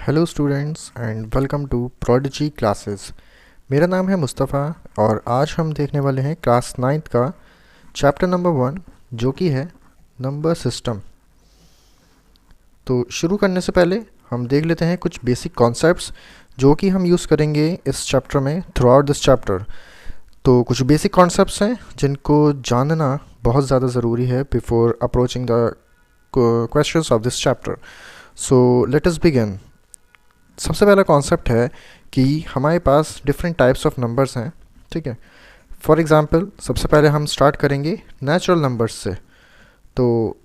Hello students and welcome to prodigy classes. मेरा नाम है मुस्तफ़ा और आज हम देखने वाले हैं क्लास 9th का चैप्टर नंबर 1 जो कि है नंबर सिस्टम। तो शुरू करने से पहले हम देख लेते हैं कुछ बेसिक कॉन्सेप्ट्स जो कि हम यूज़ करेंगे इस चैप्टर में थ्रू आउट दिस चैप्टर। तो कुछ बेसिक कॉन्सेप्ट्स हैं जिनको जानना बहुत ज़्यादा ज़रूरी है before approaching the questions of this chapter. So let us begin. सबसे पहला कॉन्सेप्ट है कि हमारे पास डिफरेंट टाइप्स ऑफ नंबर्स हैं, ठीक है। फॉर एग्ज़ाम्पल सबसे पहले हम स्टार्ट करेंगे नेचुरल नंबर्स से। तो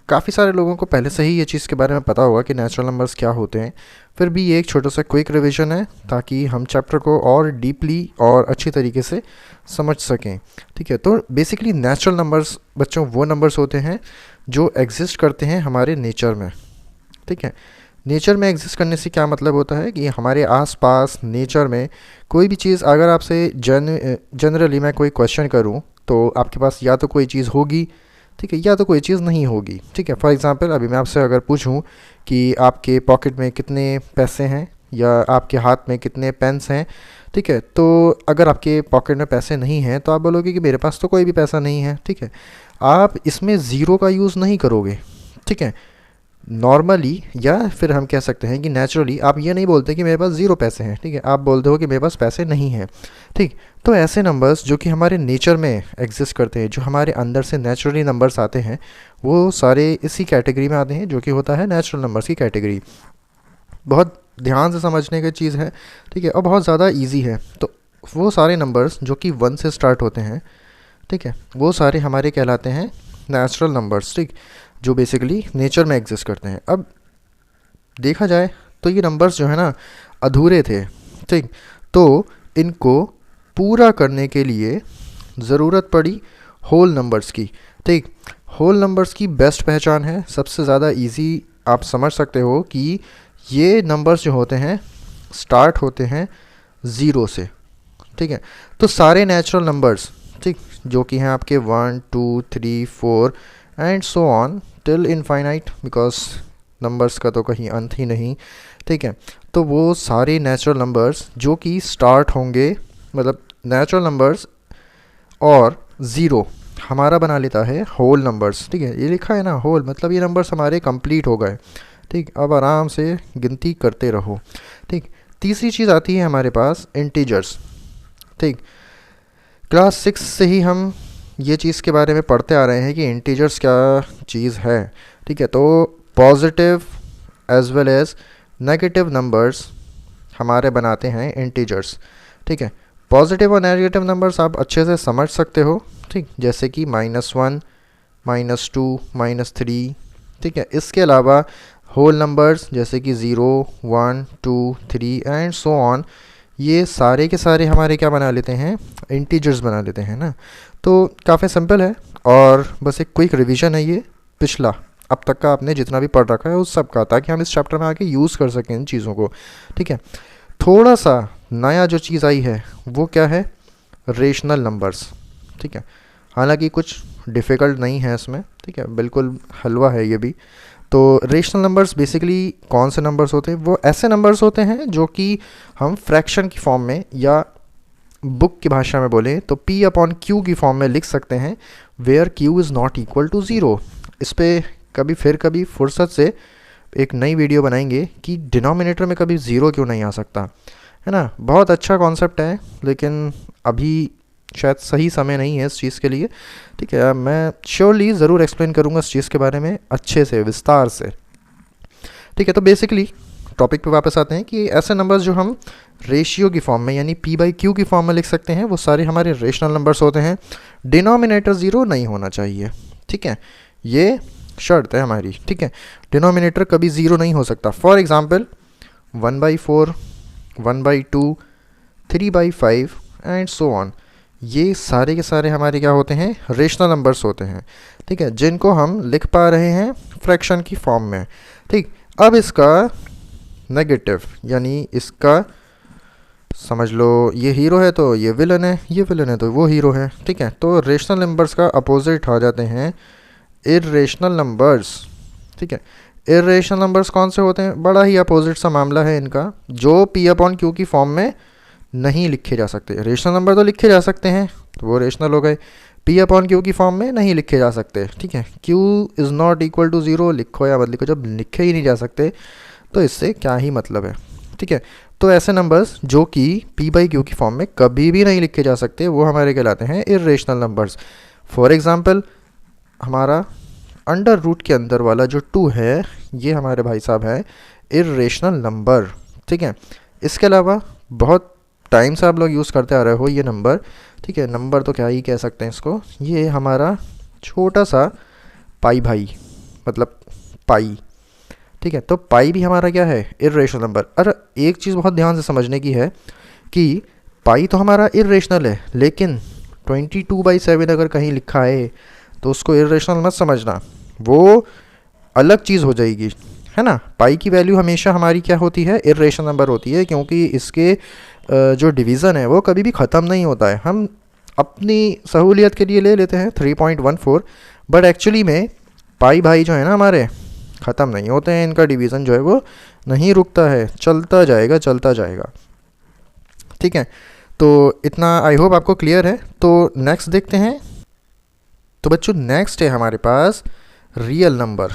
काफ़ी सारे लोगों को पहले से ही ये चीज़ के बारे में पता होगा कि नेचुरल नंबर्स क्या होते हैं, फिर भी ये एक छोटा सा क्विक रिवीजन है ताकि हम चैप्टर को और डीपली और अच्छी तरीके से समझ सकें, ठीक है। तो बेसिकली नेचुरल नंबर्स बच्चों वो नंबर्स होते हैं जो एग्जिस्ट करते हैं हमारे नेचर में, ठीक है। नेचर में एग्जिस्ट करने से क्या मतलब होता है कि हमारे आसपास नेचर में कोई भी चीज़, अगर आपसे जनरली मैं कोई क्वेश्चन करूं तो आपके पास या तो कोई चीज़ होगी, ठीक है, या तो कोई चीज़ नहीं होगी, ठीक है। फॉर एग्जांपल अभी मैं आपसे अगर पूछूं कि आपके पॉकेट में कितने पैसे हैं या आपके हाथ में कितने पेन्स हैं, ठीक है, तो अगर आपके पॉकेट में पैसे नहीं हैं तो आप बोलोगे कि मेरे पास तो कोई भी पैसा नहीं है, ठीक है। आप इसमें ज़ीरो का यूज़ नहीं करोगे, ठीक है। नॉर्मली या फिर हम कह सकते हैं कि नेचुरली आप ये नहीं बोलते कि मेरे पास ज़ीरो पैसे हैं, ठीक है, आप बोलते हो कि मेरे पास पैसे नहीं हैं, ठीक। तो ऐसे नंबर्स जो कि हमारे नेचर में एग्जिस्ट करते हैं, जो हमारे अंदर से नेचुरली नंबर्स आते हैं, वो सारे इसी कैटेगरी में आते हैं जो कि होता है नेचुरल नंबर्स की कैटेगरी। बहुत ध्यान से समझने की चीज़ है, ठीक है, और बहुत ज़्यादा ईजी है। तो वो सारे नंबर्स जो कि 1 से स्टार्ट होते हैं, ठीक है, वो सारे हमारे कहलाते हैं नेचुरल नंबर्स, ठीक, जो बेसिकली नेचर में एग्जिस्ट करते हैं। अब देखा जाए तो ये नंबर्स जो है ना अधूरे थे, ठीक, तो इनको पूरा करने के लिए ज़रूरत पड़ी होल नंबर्स की, ठीक। होल नंबर्स की बेस्ट पहचान है, सबसे ज़्यादा इजी आप समझ सकते हो कि ये नंबर्स जो होते हैं स्टार्ट होते हैं ज़ीरो से, ठीक है। तो सारे नेचुरल नंबर्स, ठीक, जो कि हैं आपके 1 2 3 4 and so on till infinite, because numbers का तो कहीं अंत ही नहीं, ठीक है। तो वो सारे नेचुरल नंबर्स जो कि स्टार्ट होंगे, मतलब नेचुरल नंबर्स और ज़ीरो हमारा बना लेता है होल नंबर्स, ठीक है। ये लिखा है ना होल, मतलब ये नंबर्स हमारे कंप्लीट हो गए, ठीक। अब आराम से गिनती करते रहो, ठीक। तीसरी चीज़ आती है हमारे पास इंटीजर्स, ठीक। क्लास 6 से ही हम ये चीज़ के बारे में पढ़ते आ रहे हैं कि इंटीजर्स क्या चीज़ है, ठीक है। तो positive as well as negative numbers हमारे बनाते हैं इंटीजर्स, ठीक है। पॉजिटिव और नेगेटिव नंबर्स आप अच्छे से समझ सकते हो, ठीक, जैसे कि -1 -2 -3, ठीक है। इसके अलावा होल नंबर्स जैसे कि 0 1 2 3 एंड सो ऑन, ये सारे के सारे हमारे क्या बना लेते हैं, इंटीजर्स बना लेते हैं ना। तो काफ़ी सिंपल है और बस एक क्विक रिवीजन है ये पिछला अब तक का आपने जितना भी पढ़ रखा है उस सब का, ताकि हम इस चैप्टर में आके यूज़ कर सकें इन चीज़ों को, ठीक है। थोड़ा सा नया जो चीज़ आई है वो क्या है, रेशनल नंबर्स, ठीक है। हालांकि कुछ डिफ़िकल्ट नहीं है इसमें, ठीक है, बिल्कुल हलवा है ये भी। तो रेशनल नंबर्स बेसिकली कौन से नंबर्स होते हैं, वो ऐसे नंबर्स होते हैं जो कि हम फ्रैक्शन की फॉर्म में या बुक की भाषा में बोलें तो P/Q की फॉर्म में लिख सकते हैं, where Q is not equal to zero. इस पर कभी फुर्सत से एक नई वीडियो बनाएंगे कि डिनोमिनेटर में कभी ज़ीरो क्यों नहीं आ सकता, है ना। बहुत अच्छा कॉन्सेप्ट है लेकिन अभी शायद सही समय नहीं है इस चीज़ के लिए, ठीक है। मैं श्योरली ज़रूर एक्सप्लेन करूँगा इस चीज़ के बारे में अच्छे से विस्तार से, ठीक है। तो बेसिकली टॉपिक पे वापस आते हैं कि ऐसे नंबर्स जो हम रेशियो की फॉर्म में यानी P/Q की फॉर्म में लिख सकते हैं वो सारे हमारे रेशनल नंबर्स होते हैं। डिनोमिनेटर ज़ीरो नहीं होना चाहिए, ठीक है, ये शर्त है हमारी, ठीक है। डिनोमिनेटर कभी ज़ीरो नहीं हो सकता। For example 1/4 1/2 3/5 and so on, ये सारे के सारे हमारे क्या होते हैं, रेशनल नंबर्स होते हैं, ठीक है, जिनको हम लिख पा रहे हैं फ्रैक्शन की फॉर्म में, ठीक। अब इसका नेगेटिव यानी इसका समझ लो ये हीरो है तो ये विलन है, ये विलन है तो वो हीरो है, ठीक है। तो रेशनल नंबर्स का अपोजिट आ जाते हैं इर्रेशनल नंबर्स, ठीक है। इर्रेशनल नंबर्स कौन से होते हैं? बड़ा ही अपोजिट सा मामला है इनका, जो पी अपॉन क्यू की फॉर्म में नहीं लिखे जा सकते। रेशनल नंबर तो लिखे जा सकते हैं, तो वो रेशनल हो गए। पी अपॉन क्यू की फॉर्म में नहीं लिखे जा सकते, ठीक है। Q is not equal to zero लिखो या मत लिखो, जब लिखे ही नहीं जा सकते तो इससे क्या ही मतलब है, ठीक है। तो ऐसे नंबर्स जो कि पी बाई क्यू की फॉर्म में कभी भी नहीं लिखे जा सकते, वो हमारे कहलाते हैं इर्रेशनल नंबर्स। फॉर एग्ज़ाम्पल, हमारा अंडर रूट के अंदर वाला जो 2 है, ये हमारे भाई साहब है इर्रेशनल नंबर, ठीक है। इसके अलावा बहुत टाइम से आप लोग यूज़ करते आ रहे हो ये नंबर, ठीक है। नंबर तो क्या ही कह सकते हैं इसको, ये हमारा छोटा सा पाई भाई, मतलब पाई, ठीक है। तो पाई भी हमारा क्या है? Irrational number. अरे एक चीज़ बहुत ध्यान से समझने की है कि पाई तो हमारा इर्रेशनल है, लेकिन 22/7 अगर कहीं लिखा है तो उसको इर्रेशनल मत समझना, वो अलग चीज़ हो जाएगी, है ना। पाई की वैल्यू हमेशा हमारी क्या होती है? इर्रेशनल नंबर होती है, क्योंकि इसके जो डिवीज़न है वो कभी भी ख़त्म नहीं होता है। हम अपनी सहूलियत के लिए ले लेते हैं 3.14, बट एक्चुअली में पाई भाई जो है ना हमारे, ख़त्म नहीं होते हैं, इनका डिवीज़न जो है वो नहीं रुकता है, चलता जाएगा चलता जाएगा, ठीक है। तो इतना आई होप आपको क्लियर है। तो नेक्स्ट देखते हैं। तो बच्चों नेक्स्ट है हमारे पास रियल नंबर।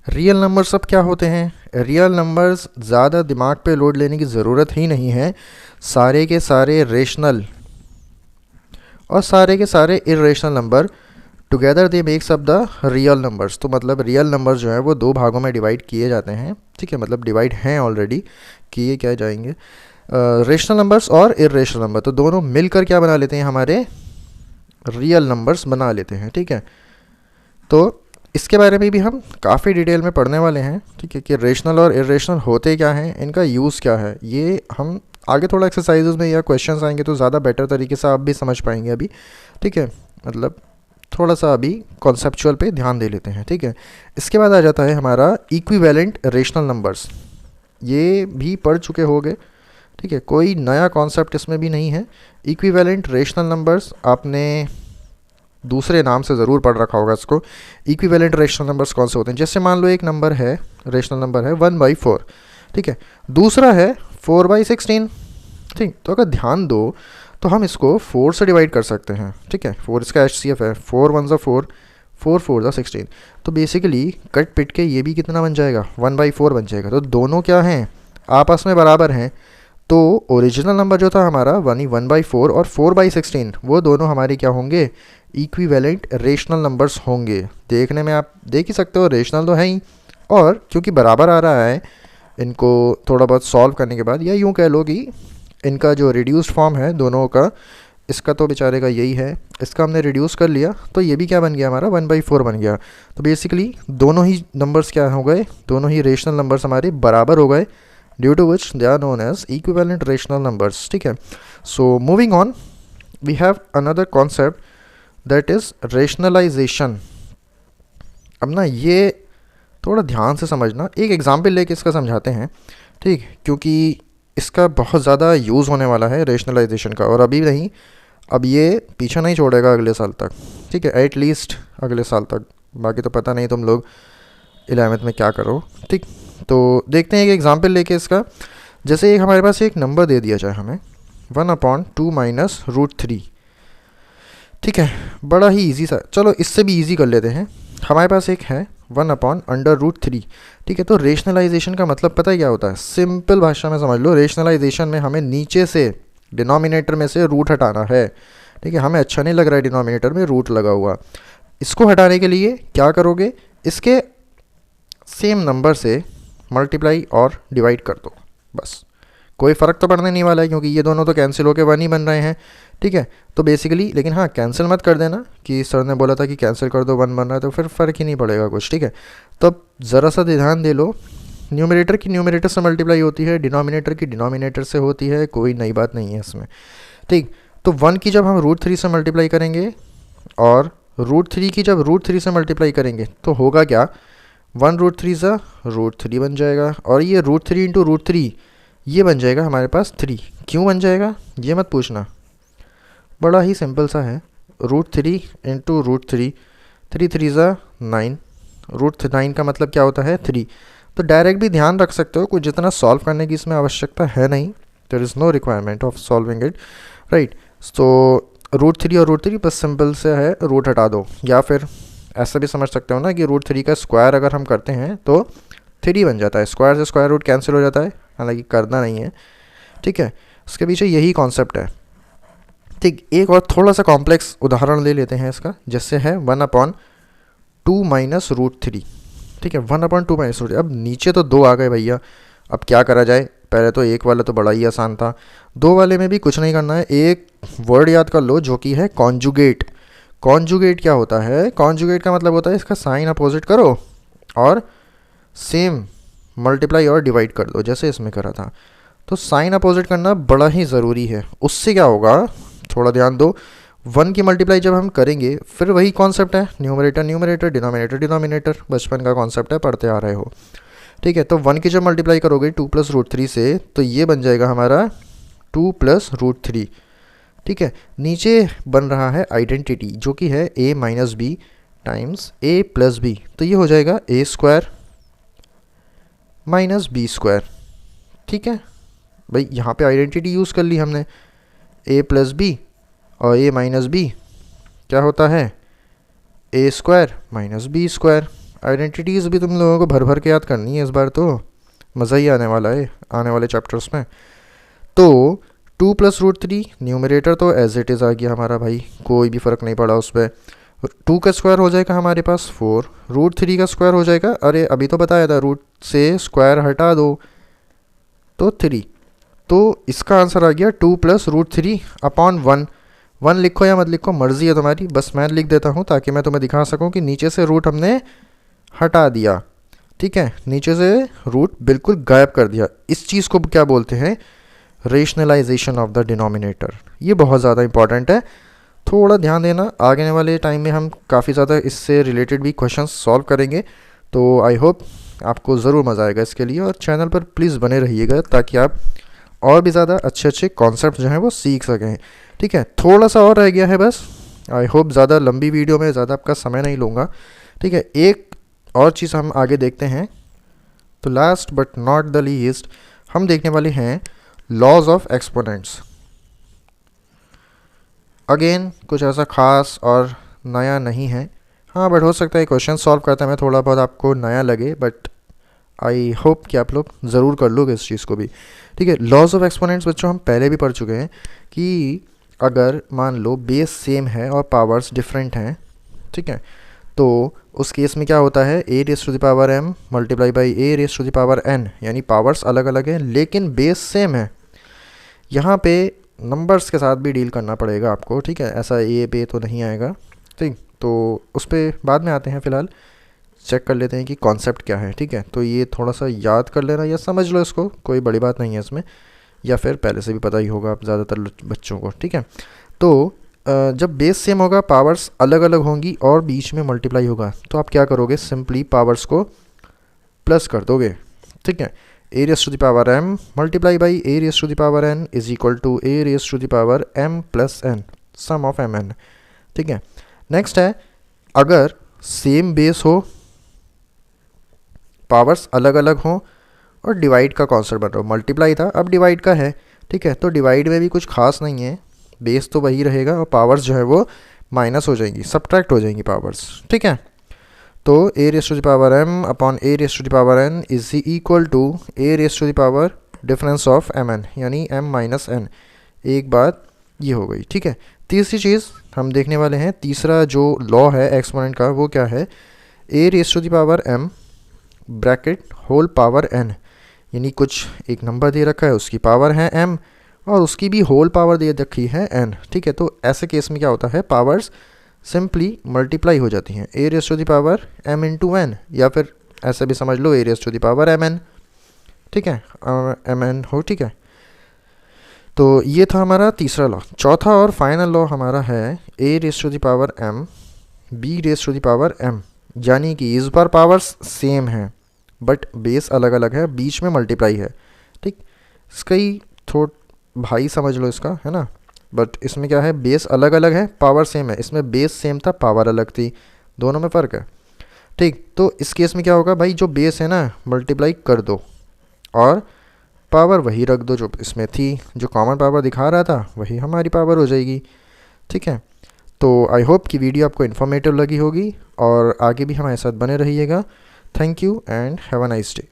रियल नंबर सब क्या होते हैं? रियल नंबर्स ज़्यादा दिमाग पे लोड लेने की ज़रूरत ही नहीं है, सारे के सारे रेशनल और सारे के सारे irrational number together they makes up the real numbers. तो मतलब रियल नंबर्स जो हैं वो 2 भागों में डिवाइड किए जाते हैं, ठीक है। मतलब डिवाइड हैं ऑलरेडी, किए क्या जाएंगे, रेशनल नंबर्स और इर्रेशनल नंबर, तो दोनों मिलकर क्या बना लेते हैं? हमारे रियल नंबर्स बना लेते हैं, ठीक है। तो इसके बारे में भी हम काफ़ी डिटेल में पढ़ने वाले हैं, ठीक है, कि रेशनल और इर्रेशनल होते क्या हैं, इनका यूज़ क्या है। ये हम आगे थोड़ा एक्सरसाइजेज में या क्वेश्चंस आएंगे तो ज़्यादा बेटर तरीके से आप भी समझ पाएंगे अभी, ठीक है। मतलब थोड़ा सा अभी कॉन्सेप्चुअल पे ध्यान दे लेते हैं, ठीक है। इसके बाद आ जाता है हमारा इक्विवेलेंट रेशनल नंबर्स। ये भी पढ़ चुके होंगे, ठीक है, कोई नया कॉन्सेप्ट इसमें भी नहीं है। इक्विवेलेंट रेशनल नंबर्स आपने दूसरे नाम से ज़रूर पढ़ रखा होगा इसको। इक्विवेलेंट रेशनल नंबर्स कौन से होते हैं? जैसे मान लो एक नंबर है, रेशनल नंबर है 1/4, ठीक है, दूसरा है 4/16, ठीक। तो अगर ध्यान दो तो हम इसको 4 से डिवाइड कर सकते हैं, ठीक है। 4 इसका HCF है, 4 1 4, 4 4 16। तो बेसिकली कट पिट के ये भी कितना बन जाएगा? 1/4 बन जाएगा। तो दोनों क्या हैं? आपस में बराबर हैं। तो ओरिजिनल नंबर जो था हमारा 1/4 और 4/16, वो दोनों हमारे क्या होंगे? इक्विवेलेंट रेशनल नंबर्स होंगे। देखने में आप देख ही सकते हो रेशनल तो है ही, और क्योंकि बराबर आ रहा है, इनको थोड़ा बहुत सॉल्व करने के बाद, या यूँ कह लो कि इनका जो रिड्यूस्ड फॉर्म है दोनों का, इसका तो बेचारे का यही है, इसका हमने रिड्यूस कर लिया तो ये भी क्या बन गया हमारा? 1/4 बन गया। तो बेसिकली दोनों ही नंबर्स क्या हो गए? दोनों ही रेशनल नंबर्स हमारे बराबर हो गए, due to which they are known as equivalent rational numbers, ठीक है। So moving on, we have another concept that is rationalization. अब ना ये थोड़ा ध्यान से समझना, एक एग्जाम्पल लेके इसका समझाते हैं, ठीक, क्योंकि इसका बहुत ज़्यादा यूज़ होने वाला है रेशनलाइजेशन का, और अभी नहीं, अब ये पीछा नहीं छोड़ेगा अगले साल तक, ठीक है, एटलीस्ट अगले साल तक। बाकी तो पता नहीं तुम लोग 11th में क्या करो, ठीक। तो देखते हैं एक एग्जाम्पल लेके इसका। जैसे एक हमारे पास एक नंबर दे दिया जाए हमें 1/2 - √3, ठीक है, बड़ा ही इजी सा, चलो इससे भी इजी कर लेते हैं। हमारे पास एक है 1/√3, ठीक है। तो रेशनलाइजेशन का मतलब पता है क्या होता है? सिंपल भाषा में समझ लो, रेशनलाइजेशन में हमें नीचे से डिनोमिनेटर में से रूट हटाना है, ठीक है। हमें अच्छा नहीं लग रहा है डिनोमिनेटर में रूट लगा हुआ, इसको हटाने के लिए क्या करोगे? इसके सेम नंबर से मल्टीप्लाई और डिवाइड कर दो, बस। कोई फ़र्क तो पड़ने नहीं वाला है, क्योंकि ये दोनों तो कैंसिल होकर 1 ही बन रहे हैं, ठीक है। तो बेसिकली, लेकिन हाँ, कैंसिल मत कर देना कि सर ने बोला था कि कैंसिल कर दो, 1 बन रहा है, तो फिर फ़र्क ही नहीं पड़ेगा कुछ, ठीक है। तो अब ज़रा सा ध्यान दे लो, न्यूमरेटर की न्यूमरेटर से मल्टीप्लाई होती है, डिनोमिनेटर की डिनोमिनेटर से होती है, कोई नई बात नहीं है इसमें, ठीक। तो 1 की जब हम √3 से मल्टीप्लाई करेंगे और √3 की जब √3 से मल्टीप्लाई करेंगे तो होगा क्या? 1√3 सा √3 बन जाएगा, और ये √3 × √3 ये बन जाएगा हमारे पास 3। क्यों बन जाएगा ये मत पूछना, बड़ा ही सिंपल सा है। √3 × √3, 3 3 ज़ा 9, √9 का मतलब क्या होता है 3। तो डायरेक्ट भी ध्यान रख सकते हो, कुछ जितना सॉल्व करने की इसमें आवश्यकता है नहीं, there is no requirement of solving it, right. तो √3 और √3 बस सिंपल से है, रूट हटा दो, या फिर ऐसा भी समझ सकते हो ना कि √3 का स्क्वायर अगर हम करते हैं तो 3 बन जाता है, स्क्वायर से स्क्वायर रूट कैंसिल हो जाता है, हालांकि करना नहीं है, ठीक है। उसके पीछे यही कॉन्सेप्ट है, ठीक। एक और थोड़ा सा कॉम्प्लेक्स उदाहरण ले लेते हैं इसका, जैसे है 1/2 माइनस √3, ठीक है। 1/2 माइनस √3, अब नीचे तो 2 आ गए भैया, अब क्या करा जाए। पहले तो एक वाला तो बड़ा ही आसान था, 2 वाले में भी कुछ नहीं करना है, एक वर्ड याद कर लो जो कि है कॉन्जुगेट। कॉन्जुगेट क्या होता है, कॉन्जुगेट का मतलब होता है इसका साइन अपोजिट करो और सेम मल्टीप्लाई और डिवाइड कर दो, जैसे इसमें करा था। तो साइन अपोजिट करना बड़ा ही ज़रूरी है, उससे क्या होगा, थोड़ा ध्यान दो। 1 की मल्टीप्लाई जब हम करेंगे फिर वही कॉन्सेप्ट है, न्यूमरेटर न्यूमरेटर, डिनोमिनेटर डिनोमिनेटर, बचपन का कॉन्सेप्ट है, पढ़ते आ रहे हो, ठीक है। तो 1 की जब मल्टीप्लाई करोगे 2 + √3 से, तो ये बन जाएगा हमारा 2 + √3, ठीक है। नीचे बन रहा है आइडेंटिटी जो कि है a - b times a + b, तो ये हो जाएगा a² - b², ठीक है भाई। यहाँ पे आइडेंटिटी यूज़ कर ली हमने, a + b और a - b क्या होता है a² - b²। आइडेंटिटीज़ भी तुम लोगों को भर भर के याद करनी है, इस बार तो मज़ा ही आने वाला है आने वाले चैप्टर्स में। तो 2 + √3 न्यूमरेटर तो एज इट इज़ आ गया हमारा भाई, कोई भी फ़र्क नहीं पड़ा उस पर। 2 का स्क्वायर हो जाएगा हमारे पास 4, √3 का स्क्वायर हो जाएगा, अरे अभी तो बताया था रूट से स्क्वायर हटा दो तो 3। तो इसका आंसर आ गया 2 + √3/1। 1 लिखो या मत लिखो मर्ज़ी है तुम्हारी, बस मैं लिख देता हूँ ताकि मैं तुम्हें दिखा सकूँ कि नीचे से रूट हमने हटा दिया, ठीक है। नीचे से रूट बिल्कुल गायब कर दिया। इस चीज़ को क्या बोलते हैं, रेशनलाइजेशन ऑफ द डिनोमिनेटर। ये बहुत ज़्यादा इंपॉर्टेंट है, थोड़ा ध्यान देना, आगे वाले टाइम में हम काफ़ी ज़्यादा इससे रिलेटेड भी क्वेश्चन सॉल्व करेंगे। तो आई होप आपको ज़रूर मज़ा आएगा इसके लिए, और चैनल पर प्लीज़ बने रहिएगा ताकि आप और भी ज़्यादा अच्छे अच्छे कॉन्सेप्ट जो हैं वो सीख सकें, ठीक है। थोड़ा सा और रह गया है बस, आई होप ज़्यादा लंबी वीडियो में ज़्यादा आपका समय नहीं लूँगा, ठीक है। एक और चीज़ हम आगे देखते हैं, तो last but not the least हम देखने वाले हैं लॉज ऑफ एक्सपोनेंट्स। अगेन कुछ ऐसा ख़ास और नया नहीं है, हाँ, बट हो सकता है क्वेश्चन सॉल्व करते में थोड़ा बहुत आपको नया लगे, बट आई होप कि आप लोग ज़रूर कर लोगे इस चीज़ को भी, ठीक है। लॉज ऑफ एक्सपोनेंट्स बच्चों हम पहले भी पढ़ चुके हैं कि अगर मान लो बेस सेम है और पावर्स डिफरेंट हैं, ठीक है, तो उस केस में क्या होता है, a⁻m मल्टीप्लाई बाई a⁻n, यानी पावर्स अलग अलग हैं लेकिन बेस सेम है। यहाँ पे नंबर्स के साथ भी डील करना पड़ेगा आपको, ठीक है, ऐसा ए पे तो नहीं आएगा, ठीक। तो उस पर बाद में आते हैं, फ़िलहाल चेक कर लेते हैं कि कॉन्सेप्ट क्या है, ठीक है। तो ये थोड़ा सा याद कर लेना या समझ लो इसको, कोई बड़ी बात नहीं है इसमें, या फिर पहले से भी पता ही होगा आप ज़्यादातर बच्चों को, ठीक है। तो जब बेस सेम होगा, पावर्स अलग अलग होंगी और बीच में मल्टीप्लाई होगा, तो आप क्या करोगे, सिंपली पावर्स को प्लस कर दोगे, ठीक है। a⁻m multiply by a⁻n is equal to a⁻m + n sum of mn, ठीक है। नेक्स्ट है, अगर सेम बेस हो, पावर्स अलग अलग हों और डिवाइड का कॉन्सेप्ट बन रहा हो, मल्टीप्लाई था अब डिवाइड का है, ठीक है। तो डिवाइड में भी कुछ खास नहीं है, बेस तो वही रहेगा और पावर्स जो है वो माइनस हो जाएंगी, सब्ट्रैक्ट हो जाएंगी पावर्स, ठीक है। तो a⁻m upon a⁻n is equal to a⁻ difference of mn, यानी m - n। एक बात ये हो गई, ठीक है। तीसरी चीज़ हम देखने वाले हैं, तीसरा जो लॉ है एक्सपोनेंट का वो क्या है, a⁻m bracket whole power n, यानी कुछ एक नंबर दे रखा है, उसकी पावर है m और उसकी भी होल पावर दे रखी है n, ठीक है। तो ऐसे केस में क्या होता है, पावर्स सिंपली मल्टीप्लाई हो जाती हैं, a⁻m × n, या फिर ऐसे भी समझ लो a⁻mn, ठीक है, mn हो, ठीक है। तो ये था हमारा तीसरा लॉ। चौथा और फाइनल लॉ हमारा है a⁻m b⁻m, यानी कि इस बार पावर्स सेम हैं बट बेस अलग अलग है, बीच में मल्टीप्लाई है, ठीक। इसका ही भाई समझ लो इसका, है ना, बट इसमें क्या है, बेस अलग अलग है, पावर सेम है, इसमें बेस सेम था, पावर अलग थी, दोनों में फ़र्क है। ठीक, तो इस केस में क्या होगा भाई, जो बेस है ना मल्टीप्लाई कर दो और पावर वही रख दो जो इसमें थी, जो कॉमन पावर दिखा रहा था वही हमारी पावर हो जाएगी। ठीक है, तो आई होप कि वीडियो आपको इन्फॉर्मेटिव लगी होगी और आगे भी हमारे साथ बने रहिएगा। Thank you and have a nice day.